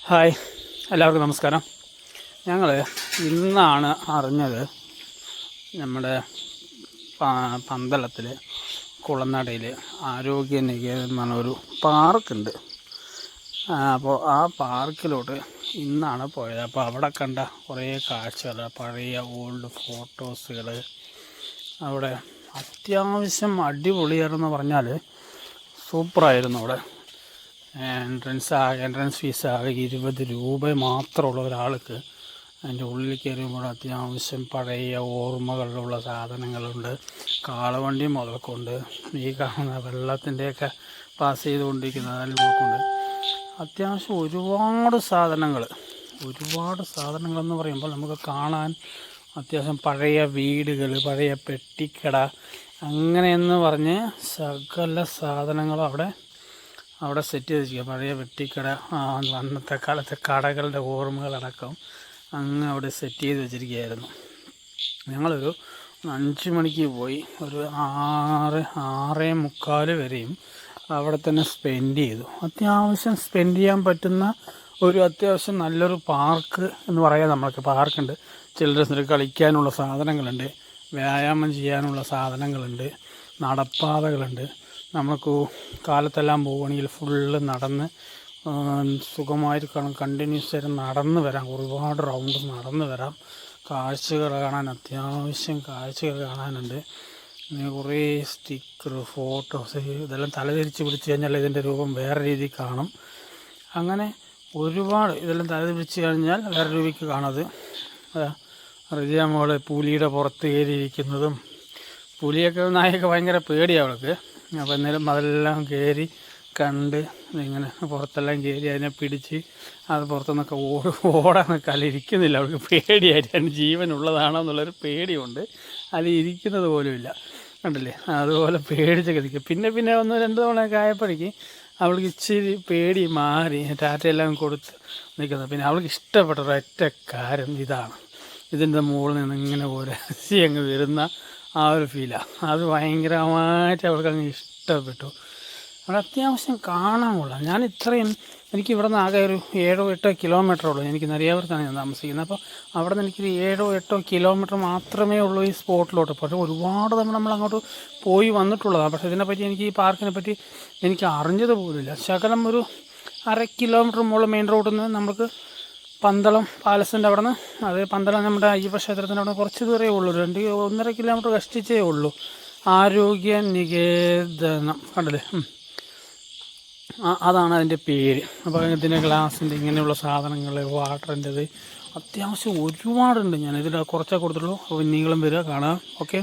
Hi, എല്ലാവർക്കും നമസ്കാരം. ഞങ്ങൾ ഇന്നാണ് അറിഞ്ഞത് നമ്മുടെ പന്തളത്തിൽ കുളനടയിൽ ആരോഗ്യ നികേതൻ എന്ന് പറഞ്ഞൊരു പാർക്കുണ്ട്. അപ്പോൾ ആ പാർക്കിലോട്ട് ഇന്നാണ് പോയത്. അപ്പോൾ അവിടെ കണ്ട കുറേ കാഴ്ചകൾ, പഴയ ഓൾഡ് ഫോട്ടോസുകൾ, അവിടെ അത്യാവശ്യം അടിപൊളിയായിരുന്നു പറഞ്ഞാൽ സൂപ്പറായിരുന്നു. അവിടെ എൻട്രൻസ് ഫീസ് ആകെ 20 രൂപ മാത്രമുള്ള ഒരാൾക്ക് അതിൻ്റെ ഉള്ളിൽ കയറുമ്പോൾ അത്യാവശ്യം പഴയ ഓർമ്മകളിലുള്ള സാധനങ്ങളുണ്ട്. കാളവണ്ടി മുതൽക്കൊണ്ട് ഈ കാണുന്ന വെള്ളത്തിൻ്റെയൊക്കെ പാസ് ചെയ്തുകൊണ്ടിരിക്കുന്ന അതിലൊക്കെയുണ്ട്. അത്യാവശ്യം ഒരുപാട് സാധനങ്ങളെന്ന് പറയുമ്പോൾ നമുക്ക് കാണാൻ അത്യാവശ്യം പഴയ വീടുകൾ, പഴയ പെട്ടിക്കട, അങ്ങനെയെന്ന് പറഞ്ഞ് സകല സാധനങ്ങളും അവിടെ സെറ്റ് ചെയ്തിരിക്കുക. പഴയ വെട്ടിക്കട, അന്നത്തെ കാലത്തെ കടകളുടെ ഓർമ്മകളടക്കം അങ്ങ് അവിടെ സെറ്റ് ചെയ്ത് വെച്ചിരിക്കുകയായിരുന്നു. ഞങ്ങളൊരു 5 മണിക്ക് പോയി, ഒരു 6:45 വരെയും അവിടെ തന്നെ സ്പെൻഡ് ചെയ്തു. അത്യാവശ്യം സ്പെൻഡ് ചെയ്യാൻ പറ്റുന്ന അത്യാവശ്യം നല്ലൊരു പാർക്ക് എന്ന് പറയാം. നമ്മൾക്ക് പാർക്കുണ്ട്, ചിൽഡ്രൻസിന് കളിക്കാനുള്ള സാധനങ്ങളുണ്ട്, വ്യായാമം ചെയ്യാനുള്ള സാധനങ്ങളുണ്ട്, നടപ്പാതകളുണ്ട്. നമുക്ക് കാലത്തെല്ലാം പോവുകയാണെങ്കിൽ ഫുള്ള് നടന്ന് സുഖമായിട്ട് കണ്ടിന്യൂസ് ആയിട്ട് നടന്ന് വരാം. ഒരുപാട് റൗണ്ട് നടന്ന് വരാം. കാഴ്ചകൾ കാണാൻ, അത്യാവശ്യം കാഴ്ചകൾ കാണാനുണ്ട്. കുറേ സ്റ്റിക്കർ, ഫോട്ടോസ്, ഇതെല്ലാം തലതിരിച്ച് പിടിച്ച് കഴിഞ്ഞാൽ ഇതിൻ്റെ രൂപം വേറെ രീതിയിൽ കാണും. അങ്ങനെ ഒരുപാട് ഇതെല്ലാം തലതിരിച്ച് കഴിഞ്ഞാൽ വേറെ രൂപയ്ക്ക് കാണത്. റിജിയ മോള് പുലിയുടെ പുറത്ത് കയറിയിരിക്കുന്നതും, പുലിയൊക്കെ നായൊക്കെ ഭയങ്കര പേടിയാണ് അവൾക്ക്. അപ്പോൾ എന്നാലും അതെല്ലാം കയറി കണ്ട് ഇങ്ങനെ പുറത്തെല്ലാം കയറി അതിനെ പിടിച്ച് അത് പുറത്തുനിന്നൊക്കെ ഓടാൻ ഇരിക്കുന്നില്ല. അവൾക്ക് പേടിയായിട്ട് അതിന് ജീവനുള്ളതാണോ എന്നുള്ളൊരു പേടിയുണ്ട്. അതിൽ ഇരിക്കുന്നത് പോലുമില്ല, കണ്ടില്ലേ? അതുപോലെ പേടിച്ചൊക്കെ നിൽക്കും. പിന്നെ 1-2 തവണയൊക്കെ ആയപ്പോഴേക്ക് അവൾക്ക് ഇച്ചിരി പേടി മാറി, ടാറ്റയെല്ലാം കൊടുത്ത് നിൽക്കുന്നത്. പിന്നെ അവൾക്ക് ഇഷ്ടപ്പെട്ട ഒരൊറ്റ കാര്യം ഇതാണ്. ഇതിൻ്റെ മുകളിൽ നിന്ന് ഇങ്ങനെ ഉരസി അങ്ങ് വരുന്ന ആ ഒരു ഫീലാണ്. അത് ഭയങ്കരമായിട്ട് അവൾക്ക് അങ്ങ് ഇഷ്ടപ്പെട്ടു. അവിടെ അത്യാവശ്യം കാണാൻ കൊള്ളാം. എനിക്ക് ഇവിടെ നിന്ന് ആകെ ഒരു 7-8 കിലോമീറ്റർ ഉള്ളൂ. എനിക്ക് നെരിയാപുരത്താണ് ഞാൻ താമസിക്കുന്നത്. അപ്പോൾ അവിടെ നിന്ന് എനിക്കൊരു 7-8 കിലോമീറ്റർ മാത്രമേ ഉള്ളൂ ഈ സ്പോട്ടിലോട്ട്. പക്ഷേ ഒരുപാട് തവണ നമ്മൾ അങ്ങോട്ട് പോയി വന്നിട്ടുള്ളതാണ്. പക്ഷേ ഇതിനെപ്പറ്റി ഈ പാർക്കിനെ പറ്റി എനിക്ക് അറിഞ്ഞത് പോലുമില്ല. ശകലം ഒരു 1/2 കിലോമീറ്റർ മുകളിൽ മെയിൻ റോഡിൽ നിന്ന് നമുക്ക് പന്തളം പാലസിൻ്റെ അവിടെ നിന്ന്, അത് പന്തളം നമ്മുടെ അയ്യപ്പ ക്ഷേത്രത്തിൻ്റെ അവിടെ കുറച്ച് ദൂരമേ ഉള്ളൂ. 1.5 കിലോമീറ്റർ കഷ്ടിച്ചേ ഉള്ളൂ. ആരോഗ്യ നികേതനം, കണ്ടില്ലേ? അതാണ് അതിൻ്റെ പേര്. അപ്പോൾ ഇതിൻ്റെ ഗ്ലാസിൻ്റെ ഇങ്ങനെയുള്ള സാധനങ്ങൾ, വാട്ടറിൻ്റെത് അത്യാവശ്യം ഒരുപാടുണ്ട്. ഞാനിതിൽ കുറച്ചേ കൊടുത്തുള്ളൂ. അപ്പോൾ നിങ്ങളും വരിക, കാണാം. ഓക്കെ.